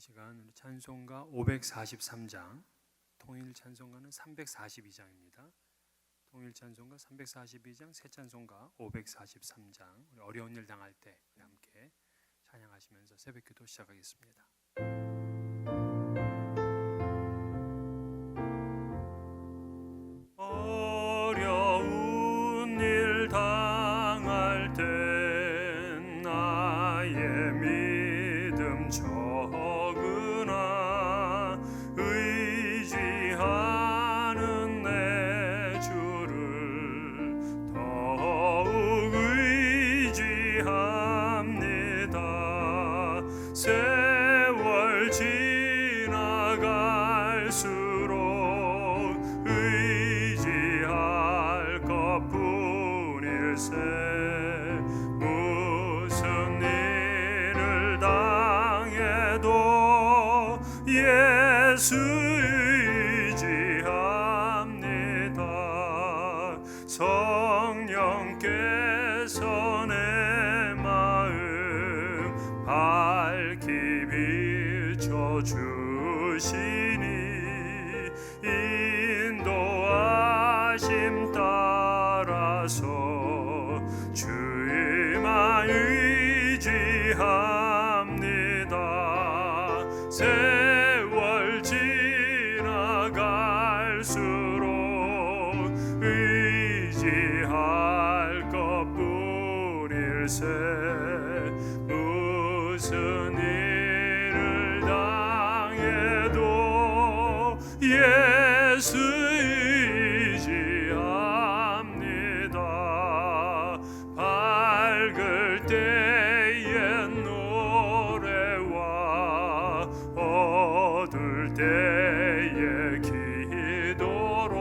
시간 우리 찬송가 543장, 통일 찬송가는 342장입니다. 통일 찬송가 342장, 새 찬송가 543장, 우리 어려운 일 당할 때 우리 함께 찬양하시면서 새벽기도 시작하겠습니다. 어려운 일 당할 때 나의 믿음 적으나 의지하는 내 주를 더욱 의지합니다. 세월 지나갈수록 의지할 것뿐일세. 무슨 일을 당해도 예수 의지합니다. 성령께서 내 마음 밝히 비춰주시니 인도하심 따라서 주의만 의지합니다. 세월 지나갈수록 의지할 것뿐일세. 무슨 일을 당해도 예수 의지합니다. 밝을 때의 노래와 어두울 때의 기도로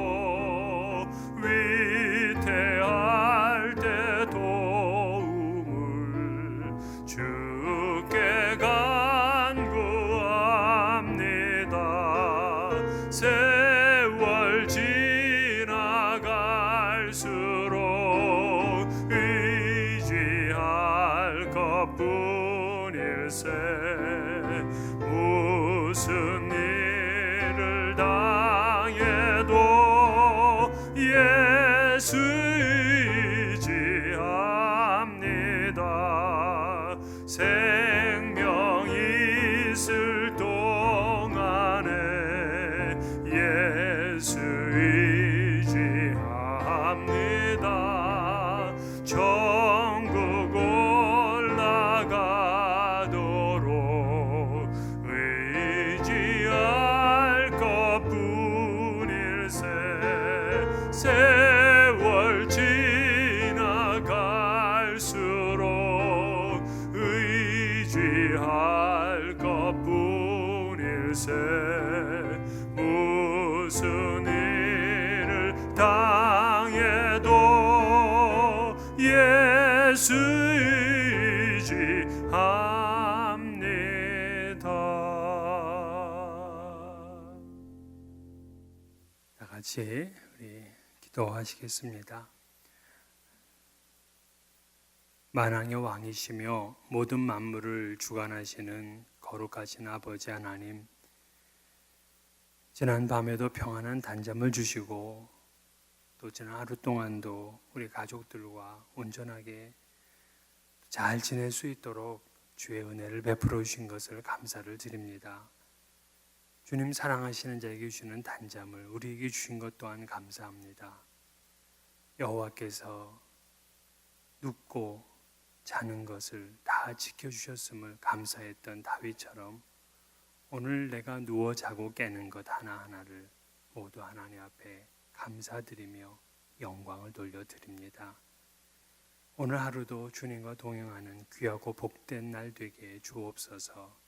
위태할 때 도움을 주께 간구합니다. 세월 지나갈수록 의지할 것뿐일세. 무슨 일을 당해도 예수 의지합니다. 생명 있을 동안에 예수 의지합니다. 천국 올라가도록 의지할 것뿐일세. 세월 지나갈수록 의지할 것뿐일세. 무슨 일을 당해도 예수 의지합니다. 다 같이 우리 기도하시겠습니다. 만왕의 왕이시며 모든 만물을 주관하시는 거룩하신 아버지 하나님, 지난 밤에도 평안한 단잠을 주시고 또 지난 하루 동안도 우리 가족들과 온전하게 잘 지낼 수 있도록 주의 은혜를 베풀어 주신 것을 감사를 드립니다. 주님 사랑하시는 자에게 주시는 단잠을 우리에게 주신 것 또한 감사합니다. 여호와께서 눕고 자는 것을 다 지켜주셨음을 감사했던 다윗처럼 오늘 내가 누워 자고 깨는 것 하나하나를 모두 하나님 앞에 감사드리며 영광을 돌려드립니다. 오늘 하루도 주님과 동행하는 귀하고 복된 날 되게 주옵소서.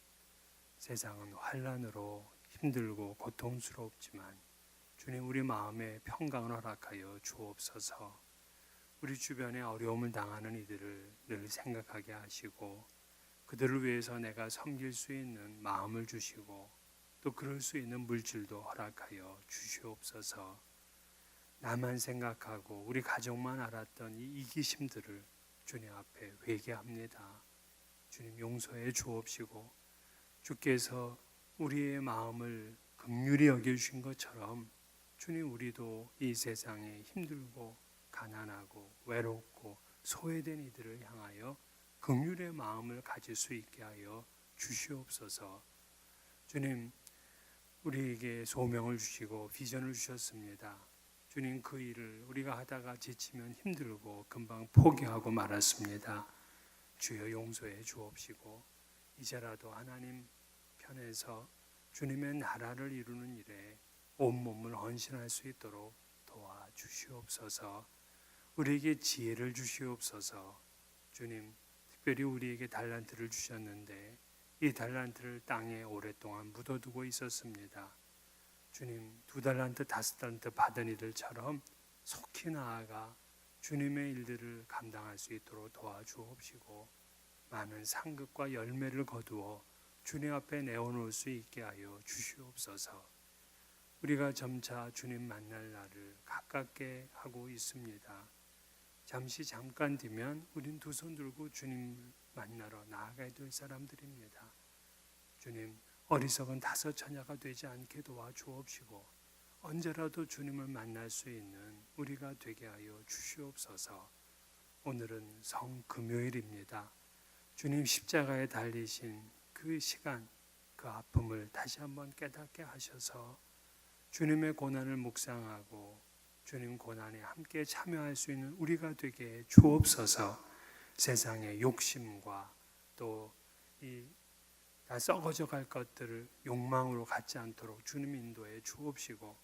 세상은 환난으로 힘들고 고통스럽지만 주님 우리 마음에 평강을 허락하여 주옵소서. 우리 주변에 어려움을 당하는 이들을 늘 생각하게 하시고 그들을 위해서 내가 섬길 수 있는 마음을 주시고 또 그럴 수 있는 물질도 허락하여 주시옵소서. 나만 생각하고 우리 가족만 알았던 이 이기심들을 주님 앞에 회개합니다. 주님 용서해 주옵시고 주께서 우리의 마음을 긍휼히 여겨주신 것처럼 주님, 우리도 이 세상에 힘들고 가난하고 외롭고 소외된 이들을 향하여 긍휼의 마음을 가질 수 있게 하여 주시옵소서. 주님, 우리에게 소명을 주시고 비전을 주셨습니다. 주님, 그 일을 우리가 하다가 지치면 힘들고 금방 포기하고 말았습니다. 주여, 용서해 주옵시고 이제라도 하나님 편에서 주님의 나라를 이루는 일에 온몸을 헌신할 수 있도록 도와주시옵소서. 우리에게 지혜를 주시옵소서. 주님, 특별히 우리에게 달란트를 주셨는데 이 달란트를 땅에 오랫동안 묻어두고 있었습니다. 주님, 2달란트, 5달란트 받은 이들처럼 속히 나아가 주님의 일들을 감당할 수 있도록 도와주옵시고 많은 상급과 열매를 거두어 주님 앞에 내어놓을 수 있게 하여 주시옵소서. 우리가 점차 주님 만날 날을 가깝게 하고 있습니다. 잠깐 뒤면 우린 2손 들고 주님 만나러 나아가야 될 사람들입니다. 주님, 어리석은 다섯 처녀가 되지 않게 도와주옵시고 언제라도 주님을 만날 수 있는 우리가 되게 하여 주시옵소서. 오늘은 성금요일입니다. 주님 십자가에 달리신 그 시간, 그 아픔을 다시 한번 깨닫게 하셔서 주님의 고난을 묵상하고 주님 고난에 함께 참여할 수 있는 우리가 되게 주옵소서. 세상의 욕심과 또 이 다 썩어져 갈 것들을 욕망으로 갖지 않도록 주님 인도해 주옵시고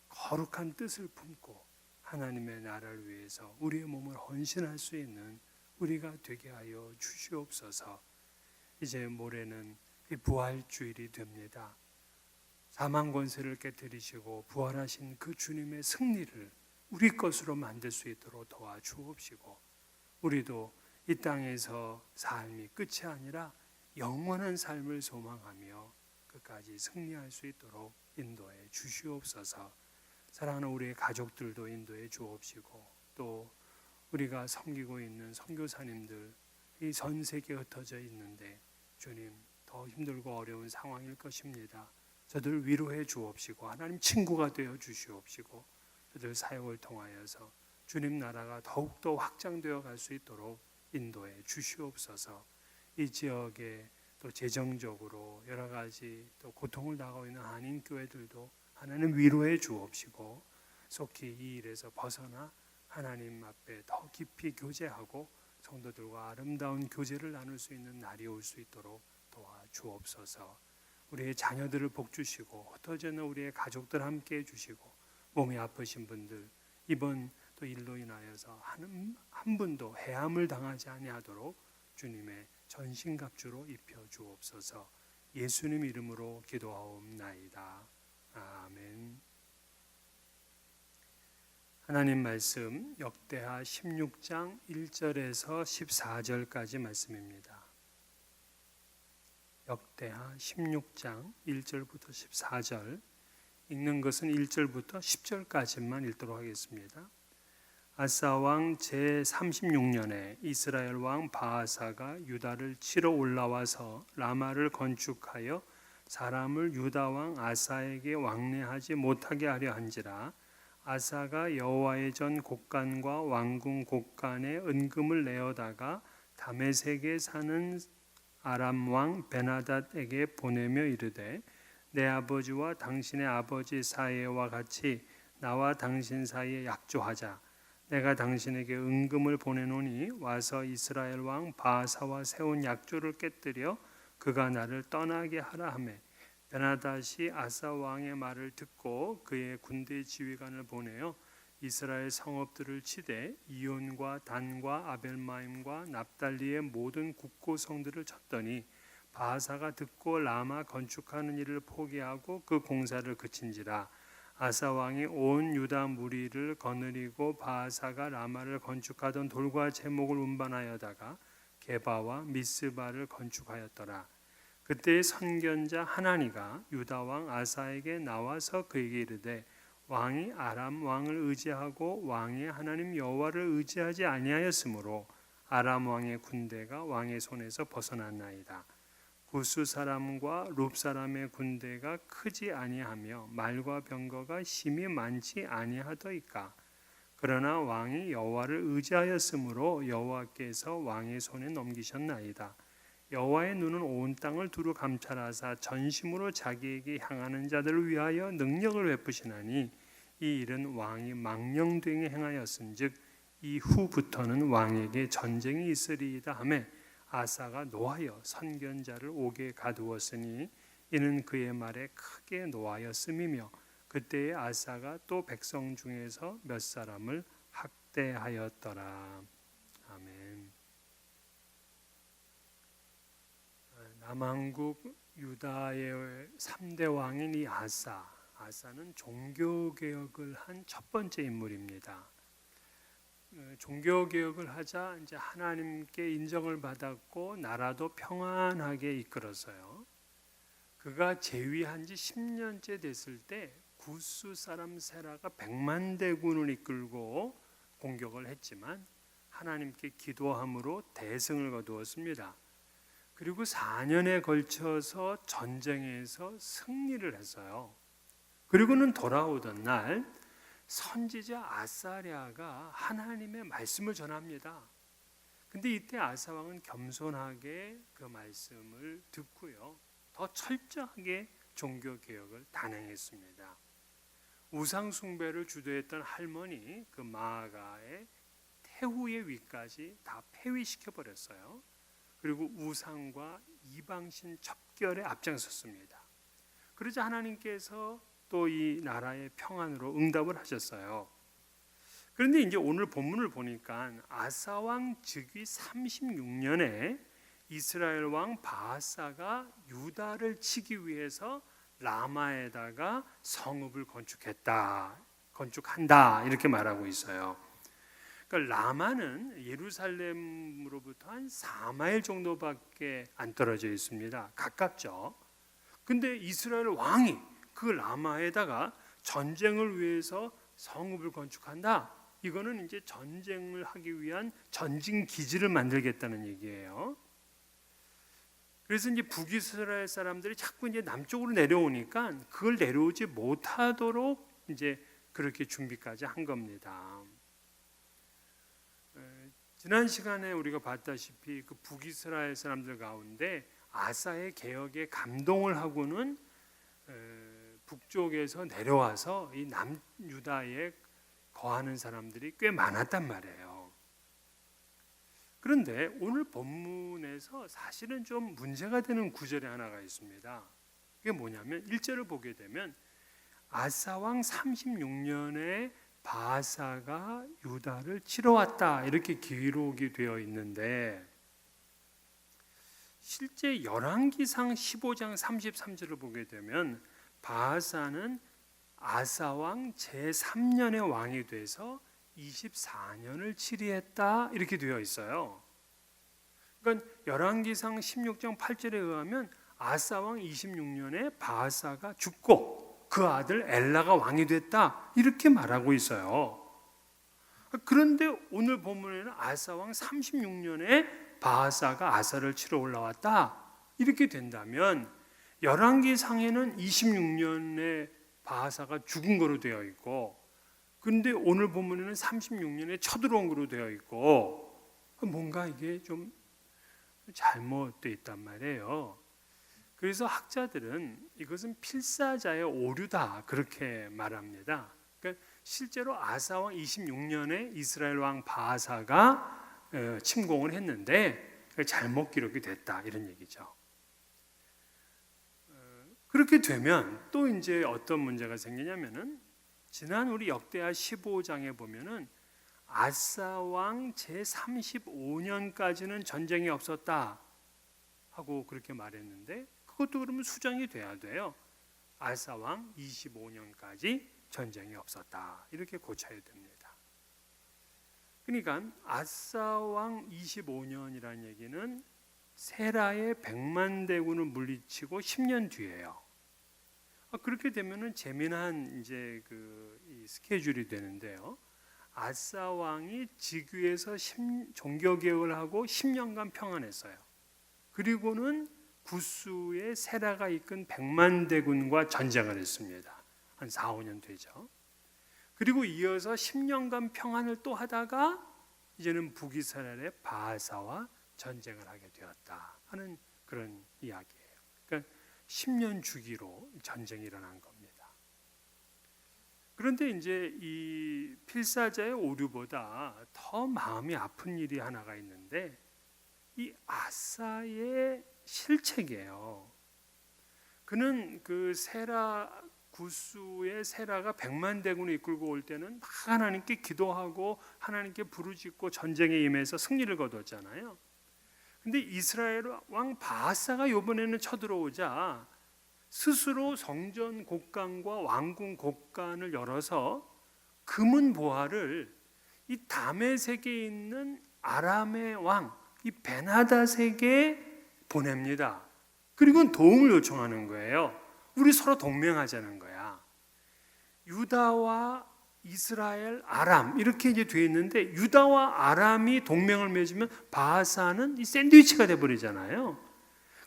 거룩한 뜻을 품고 하나님의 나라를 위해서 우리의 몸을 헌신할 수 있는 우리가 되게 하여 주시옵소서. 이제 모레는 이 부활주일이 됩니다. 사망 권세를 깨뜨리시고 부활하신 그 주님의 승리를 우리 것으로 만들 수 있도록 도와주옵시고 우리도 이 땅에서 삶이 끝이 아니라 영원한 삶을 소망하며 끝까지 승리할 수 있도록 인도해 주시옵소서. 사랑하는 우리의 가족들도 인도해 주옵시고 또 우리가 섬기고 있는 선교사님들 이 전 세계에 흩어져 있는데 주님, 더 힘들고 어려운 상황일 것입니다. 저들 위로해 주옵시고 하나님 친구가 되어 주시옵시고 저들 사역을 통하여서 주님 나라가 더욱더 확장되어 갈 수 있도록 인도해 주시옵소서. 이 지역에 또 재정적으로 여러 가지 또 고통을 당하고 있는 한인 교회들도 하나님 위로해 주옵시고 속히 이 일에서 벗어나 하나님 앞에 더 깊이 교제하고 성도들과 아름다운 교제를 나눌 수 있는 날이 올 수 있도록 도와주옵소서. 우리의 자녀들을 복주시고 흩어져 있는 우리의 가족들 함께 해주시고 몸이 아프신 분들 이번 또 일로 인하여서 한 분도 해함을 당하지 아니하도록 주님의 전신갑주로 입혀 주옵소서. 예수님 이름으로 기도하옵나이다. 아멘. 하나님 말씀 역대하 16장 1절에서 14절까지 말씀입니다. 역대하 16장 1절부터 14절 읽는 것은 1절부터 10절까지만 읽도록 하겠습니다. 아사 왕 제36년에 이스라엘 왕 바아사가 유다를 치러 올라와서 라마를 건축하여 사람을 유다 왕 아사에게 왕래하지 못하게 하려 한지라. 아사가 여호와의 전 곡간과 왕궁 곡간에 은금을 내어다가 다메섹에 사는 아람 왕 베나닷에게 보내며 이르되 내 아버지와 당신의 아버지 사이와 같이 나와 당신 사이에 약조하자. 내가 당신에게 은금을 보내노니 와서 이스라엘 왕 바아사와 세운 약조를 깨뜨려 그가 나를 떠나게 하라 하매 베나닷이 아사 왕의 말을 듣고 그의 군대 지휘관을 보내어 이스라엘 성읍들을 치되 이온과 단과 아벨마임과 납달리의 모든 국고성들을 쳤더니 바아사가 듣고 라마 건축하는 일을 포기하고 그 공사를 그친지라. 아사 왕이 온 유다 무리를 거느리고 바아사가 라마를 건축하던 돌과 제목을 운반하여다가 게바와 미스바를 건축하였더라. 그때 선견자 하나니가 유다 왕 아사에게 나와서 그에게 이르되 왕이 아람 왕을 의지하고 왕의 하나님 여호와를 의지하지 아니하였으므로 아람 왕의 군대가 왕의 손에서 벗어났나이다. 구스 사람과 룹 사람의 군대가 크지 아니하며 말과 병거가 심히 많지 아니하더이까. 그러나 왕이 여호와를 의지하였으므로 여호와께서 왕의 손에 넘기셨나이다. 여호와의 눈은 온 땅을 두루 감찰하사 전심으로 자기에게 향하는 자들을 위하여 능력을 베푸시나니 이 일은 왕이 망령되게 행하였은즉 이후부터는 왕에게 전쟁이 있으리이다 하매 아사가 노하여 선견자를 옥에 가두었으니 이는 그의 말에 크게 노하였음이며 그때에 아사가 또 백성 중에서 몇 사람을 학대하였더라. 아멘. 남한국 유다의 3대 왕인 이 아사는 종교개혁을 한 첫 번째 인물입니다. 종교개혁을 하자 이제 하나님께 인정을 받았고 나라도 평안하게 이끌었어요. 그가 재위한 지 10년째 됐을 때 구스 사람 세라가 100만 대군을 이끌고 공격을 했지만 하나님께 기도함으로 대승을 거두었습니다. 그리고 4년에 걸쳐서 전쟁에서 승리를 했어요. 그리고는 돌아오던 날 선지자 아사랴가 하나님의 말씀을 전합니다. 근데 이때 아사 왕은 겸손하게 그 말씀을 듣고요. 더 철저하게 종교 개혁을 단행했습니다. 우상 숭배를 주도했던 할머니 그 마아가의 태후의 위까지 다 폐위시켜 버렸어요. 그리고 우상과 이방신 첩결에 앞장섰습니다. 그러자 하나님께서 또 이 나라의 평안으로 응답을 하셨어요. 그런데 이제 오늘 본문을 보니까 아사 왕 즉위 36년에 이스라엘 왕 바하사가 유다를 치기 위해서 라마에다가 성읍을 건축한다 이렇게 말하고 있어요. 그러니까 라마는 예루살렘으로부터 한 4마일 정도밖에 안 떨어져 있습니다. 가깝죠. 근데 이스라엘 왕이 그 라마에다가 전쟁을 위해서 성읍을 건축한다. 이거는 이제 전쟁을 하기 위한 전진 기지를 만들겠다는 얘기예요. 그래서 이제 북이스라엘 사람들이 자꾸 이제 남쪽으로 내려오니까 그걸 내려오지 못하도록 이제 그렇게 준비까지 한 겁니다. 지난 시간에 우리가 봤다시피 그 북이스라엘 사람들 가운데 아사의 개혁에 감동을 하고는 북쪽에서 내려와서 이 남유다에 거하는 사람들이 꽤 많았단 말이에요. 그런데 오늘 본문에서 사실은 좀 문제가 되는 구절이 하나가 있습니다. 그게 뭐냐면 1절을 보게 되면 아사 왕 36년에 바하사가 유다를 치러 왔다 이렇게 기록이 되어 있는데 실제 열왕기상 15장 33절을 보게 되면 바하사는 아사 왕 제3년의 왕이 돼서 24년을 치리했다 이렇게 되어 있어요. 그러니까 열왕기상 16장 8절에 의하면 아사 왕 26년에 바하사가 죽고 그 아들 엘라가 왕이 됐다 이렇게 말하고 있어요. 그런데 오늘 본문에는 아사 왕 36년에 바하사가 아사를 치러 올라왔다 이렇게 된다면 열왕기상에는 26년에 바하사가 죽은 거로 되어 있고 근데 오늘 본문에는 36년에 쳐들어온 거로 되어 있고 뭔가 이게 좀 잘못되어 있단 말이에요. 그래서 학자들은 이것은 필사자의 오류다 그렇게 말합니다. 그러니까 실제로 아사 왕 26년에 이스라엘 왕 바하사가 침공을 했는데 잘못 기록이 됐다 이런 얘기죠. 그렇게 되면 또 이제 어떤 문제가 생기냐면은 지난 우리 역대하 15장에 보면은 아사 왕 제35년까지는 전쟁이 없었다 하고 그렇게 말했는데 그것도 그러면 수정이 돼야 돼요. 아사 왕 25년까지 전쟁이 없었다 이렇게 고쳐야 됩니다. 그러니까 아사 왕 25년이라는 얘기는 세라의 100만 대군을 물리치고 10년 뒤에요. 그렇게 되면은 재미난 이제 이 스케줄이 되는데요. 아사 왕이 즉위해서 종교 개혁을 하고 10년간 평안했어요. 그리고는 구스의 세라가 이끈 100만 대군과 전쟁을 했습니다. 한 4, 5년 되죠. 그리고 이어서 10년간 평안을 또 하다가 이제는 북이스라엘의 바하사와 전쟁을 하게 되었다 하는 그런 이야기예요. 그러니까 10년 주기로 전쟁이 일어난 겁니다. 그런데 이제 이 필사자의 오류보다 더 마음이 아픈 일이 하나가 있는데 이 아사의 실책이에요. 그는 그 구스의 세라가 100만 대군을 이끌고 올 때는 막 하나님께 기도하고 하나님께 부르짖고 전쟁에 임해서 승리를 거뒀잖아요. 근데 이스라엘 왕 바하사가 이번에는 쳐들어오자 스스로 성전 곡간과 왕궁 곡간을 열어서 금은 보화를 이 다메섹에 있는 아람의 왕 이 베나닷에게 보냅니다. 그리고 도움을 요청하는 거예요. 우리 서로 동맹하자는 거야. 유다와 이스라엘, 아람 이렇게 이제 돼 있는데 유다와 아람이 동맹을 맺으면 바하사는 이 샌드위치가 돼 버리잖아요.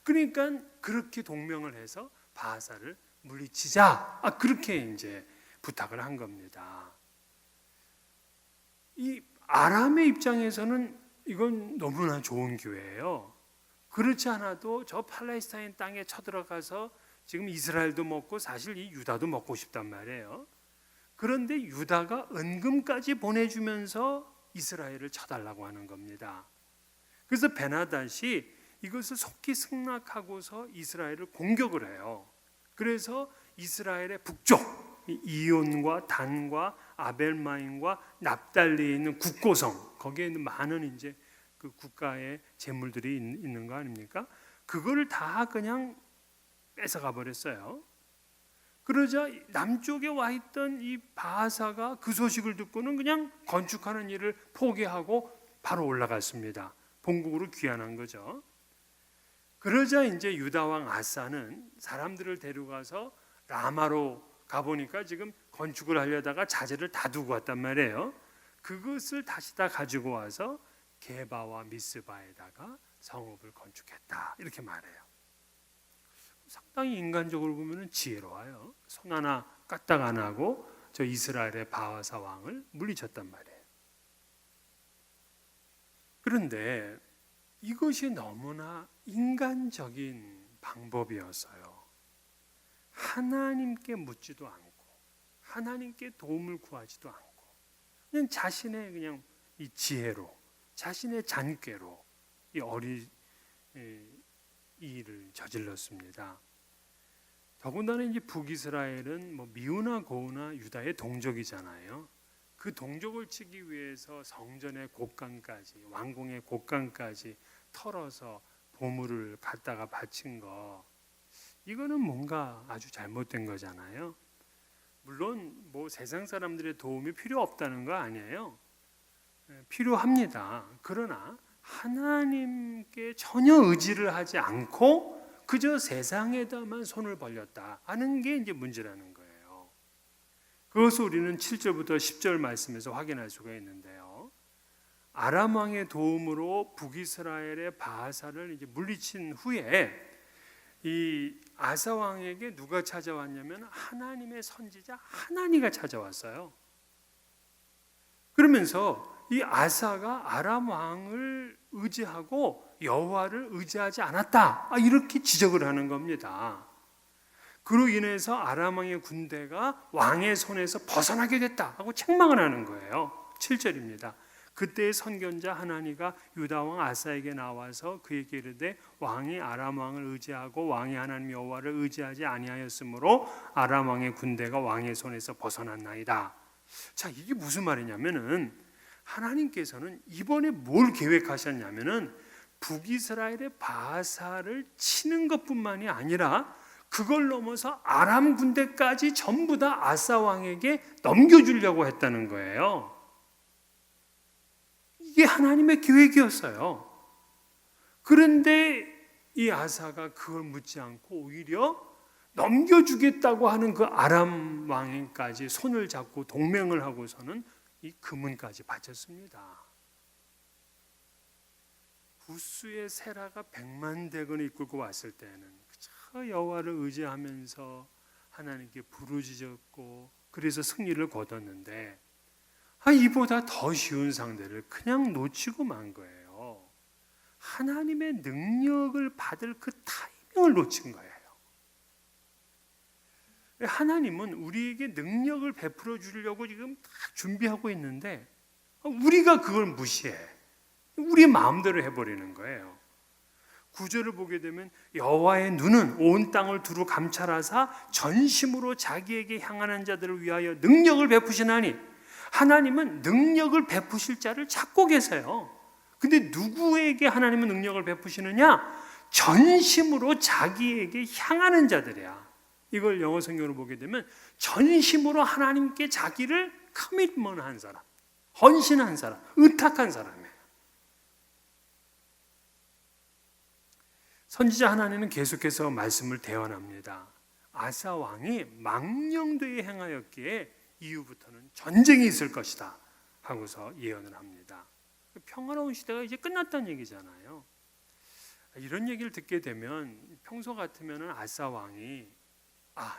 그러니까 그렇게 동맹을 해서 바하사를 물리치자. 그렇게 이제 부탁을 한 겁니다. 이 아람의 입장에서는 이건 너무나 좋은 기회예요. 그렇지 않아도 저 팔레스타인 땅에 쳐들어가서 지금 이스라엘도 먹고 사실 이 유다도 먹고 싶단 말이에요. 그런데 유다가 은금까지 보내주면서 이스라엘을 쳐달라고 하는 겁니다. 그래서 베나닷이 이것을 속히 승낙하고서 이스라엘을 공격을 해요. 그래서 이스라엘의 북쪽 이온과 단과 아벨마임과 납달리에 있는 국고성 거기에 있는 많은 이제 그 국가의 재물들이 있는 거 아닙니까? 그거를 다 그냥 뺏어가 버렸어요. 그러자 남쪽에 와 있던 이 바하사가 그 소식을 듣고는 그냥 건축하는 일을 포기하고 바로 올라갔습니다. 본국으로 귀환한 거죠. 그러자 이제 유다 왕 아사는 사람들을 데려가서 라마로 가보니까 지금 건축을 하려다가 자재를 다 두고 왔단 말이에요. 그것을 다시 다 가지고 와서 게바와 미스바에다가 성읍을 건축했다 이렇게 말해요. 상당히 인간적으로 보면 지혜로워요. 손 하나 까딱 안 하고 저 이스라엘의 바하사 왕을 물리쳤단 말이에요. 그런데 이것이 너무나 인간적인 방법이었어요. 하나님께 묻지도 않고 하나님께 도움을 구하지도 않고 그냥 자신의 그냥 이 지혜로 자신의 잔꾀로 이 어린 일을 저질렀습니다. 더군다나 이제 북이스라엘은 뭐 미우나 고우나 유다의 동족이잖아요. 그 동족을 치기 위해서 성전의 곡간까지 왕궁의 곡간까지 털어서 보물을 갖다가 바친 거 이거는 뭔가 아주 잘못된 거잖아요. 물론 뭐 세상 사람들의 도움이 필요 없다는 거 아니에요. 필요합니다. 그러나 하나님께 전혀 의지를 하지 않고 그저 세상에다만 손을 벌렸다 하는 게 이제 문제라는 거예요. 그것을 우리는 7절부터 10절 말씀에서 확인할 수가 있는데요. 아람 왕의 도움으로 북이스라엘의 바하사를 이제 물리친 후에 이 아사 왕에게 누가 찾아왔냐면 하나님의 선지자 하나니가 찾아왔어요. 그러면서 이 아사가 아람 왕을 의지하고 여호와를 의지하지 않았다 이렇게 지적을 하는 겁니다. 그로 인해서 아람 왕의 군대가 왕의 손에서 벗어나게 됐다 하고 책망을 하는 거예요. 7절입니다. 그때의 선견자 하나니가 유다 왕 아사에게 나와서 그에게 이르되 왕이 아람 왕을 의지하고 왕이 하나님 여호와를 의지하지 아니하였으므로 아람 왕의 군대가 왕의 손에서 벗어났나이다. 자, 이게 무슨 말이냐면은 하나님께서는 이번에 뭘 계획하셨냐면은 북이스라엘의 바하사를 치는 것뿐만이 아니라 그걸 넘어서 아람 군대까지 전부 다 아사 왕에게 넘겨주려고 했다는 거예요. 이게 하나님의 계획이었어요. 그런데 이 아사가 그걸 묻지 않고 오히려 넘겨주겠다고 하는 그 아람 왕에까지 손을 잡고 동맹을 하고서는 이 금은까지 바쳤습니다. 부스의 세라가 100만 대군을 이끌고 왔을 때는 저 여호와를 의지하면서 하나님께 부르짖었고 그래서 승리를 거뒀는데 이보다 더 쉬운 상대를 그냥 놓치고 만 거예요. 하나님의 능력을 받을 그 타이밍을 놓친 거예요. 하나님은 우리에게 능력을 베풀어 주려고 지금 다 준비하고 있는데 우리가 그걸 무시해. 우리 마음대로 해버리는 거예요. 9절을 보게 되면 여호와의 눈은 온 땅을 두루 감찰하사 전심으로 자기에게 향하는 자들을 위하여 능력을 베푸시나니, 하나님은 능력을 베푸실 자를 찾고 계세요. 근데 누구에게 하나님은 능력을 베푸시느냐? 전심으로 자기에게 향하는 자들이야. 이걸 영어 성경으로 보게 되면 전심으로 하나님께 자기를 커밋먼한 사람, 헌신한 사람, 의탁한 사람이에요. 선지자 하나님은 계속해서 말씀을 대언합니다. 아사 왕이 망령되이 행하였기에 이후부터는 전쟁이 있을 것이다 하고서 예언을 합니다. 평화로운 시대가 이제 끝났다는 얘기잖아요. 이런 얘기를 듣게 되면 평소 같으면 아사 왕이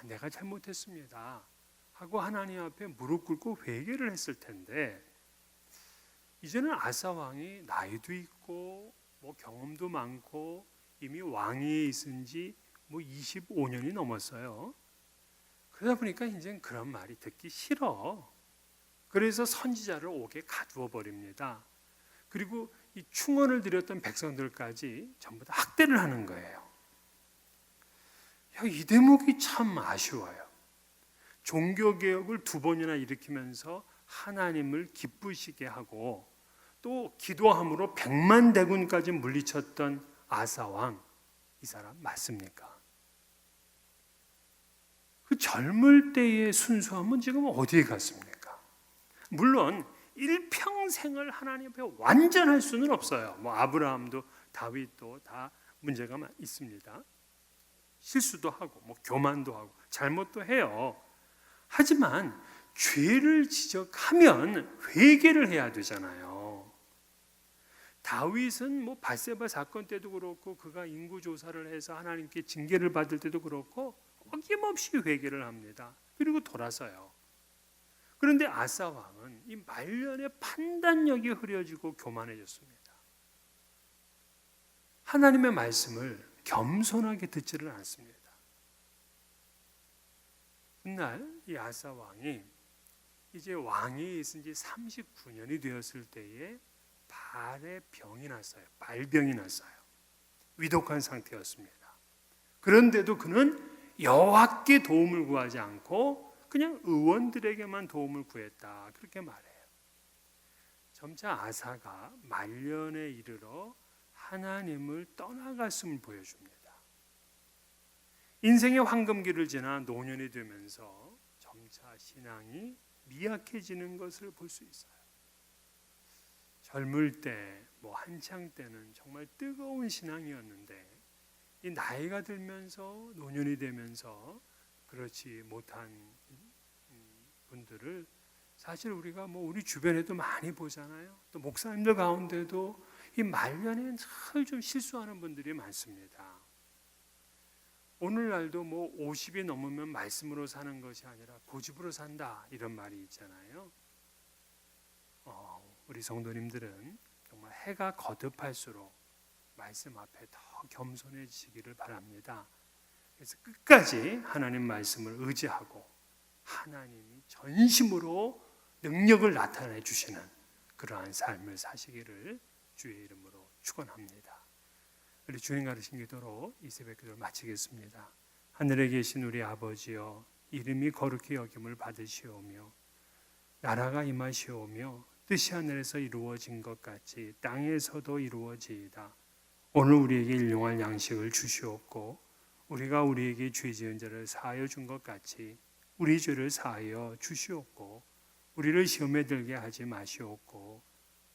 내가 잘못했습니다 하고 하나님 앞에 무릎 꿇고 회개를 했을 텐데, 이제는 아사 왕이 나이도 있고 경험도 많고 이미 왕위에 있은 지 25년이 넘었어요. 그러다 보니까 이제 그런 말이 듣기 싫어. 그래서 선지자를 옥에 가두어 버립니다. 그리고 이 충언을 드렸던 백성들까지 전부 다 학대를 하는 거예요. 이 대목이 참 아쉬워요. 종교개혁을 2번이나 일으키면서 하나님을 기쁘시게 하고 또 기도함으로 100만 대군까지 물리쳤던 아사왕, 이 사람 맞습니까? 그 젊을 때의 순수함은 지금 어디에 갔습니까? 물론 일평생을 하나님 앞에 완전할 수는 없어요. 아브라함도 다윗도 다 문제가 있습니다. 실수도 하고 교만도 하고 잘못도 해요. 하지만 죄를 지적하면 회개를 해야 되잖아요. 다윗은 밧세바 사건 때도 그렇고 그가 인구 조사를 해서 하나님께 징계를 받을 때도 그렇고 어김없이 회개를 합니다. 그리고 돌아서요. 그런데 아사 왕은 이 말년에 판단력이 흐려지고 교만해졌습니다. 하나님의 말씀을 겸손하게 듣지를 않습니다. 그날 이 아사 왕이 이제 왕위에 있은 지 39년이 되었을 때에 발에 병이 났어요. 발병이 났어요. 위독한 상태였습니다. 그런데도 그는 여호와께 도움을 구하지 않고 그냥 의원들에게만 도움을 구했다, 그렇게 말해요. 점차 아사가 말년에 이르러 하나님을 떠나갔음을 보여줍니다. 인생의 황금기를 지나 노년이 되면서 점차 신앙이 미약해지는 것을 볼 수 있어요. 젊을 때 한창 때는 정말 뜨거운 신앙이었는데 이 나이가 들면서 노년이 되면서 그렇지 못한 분들을 사실 우리가 우리 주변에도 많이 보잖아요. 또 목사님들 가운데도 이 말년에 늘 좀 실수하는 분들이 많습니다. 오늘날도 50이 넘으면 말씀으로 사는 것이 아니라 고집으로 산다, 이런 말이 있잖아요. 우리 성도님들은 정말 해가 거듭할수록 말씀 앞에 더 겸손해지기를 바랍니다. 그래서 끝까지 하나님 말씀을 의지하고 하나님이 전심으로 능력을 나타내 주시는 그러한 삶을 사시기를 주의 이름으로 축원합니다. 우리 주님 가르친 기도로 이 새벽 기도를 마치겠습니다. 하늘에 계신 우리 아버지여, 이름이 거룩히 여김을 받으시오며 나라가 임하시오며 뜻이 하늘에서 이루어진 것 같이 땅에서도 이루어지이다. 오늘 우리에게 일용할 양식을 주시옵고 우리가 우리에게 죄 지은 자를 사하여 준 것 같이 우리 죄를 사하여 주시옵고 우리를 시험에 들게 하지 마시옵고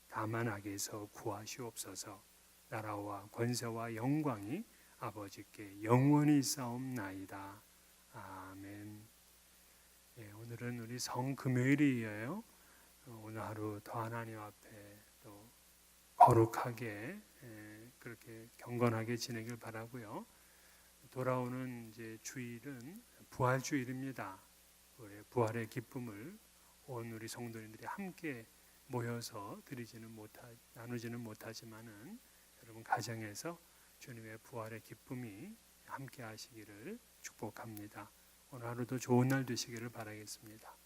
다만 악에서 구하시옵소서. 나라와 권세와 영광이 아버지께 영원히 있사옵나이다. 아멘. 오늘은 우리 성금요일이에요. 오늘 하루 더 하나님 앞에 또 거룩하게 그렇게 경건하게 지내길 바라고요. 돌아오는 이제 주일은 부활 주일입니다. 우리 부활의 기쁨을 온 우리 성도님들이 함께 모여서 나누지는 못하지만은 여러분 가정에서 주님의 부활의 기쁨이 함께 하시기를 축복합니다. 오늘 하루도 좋은 날 되시기를 바라겠습니다.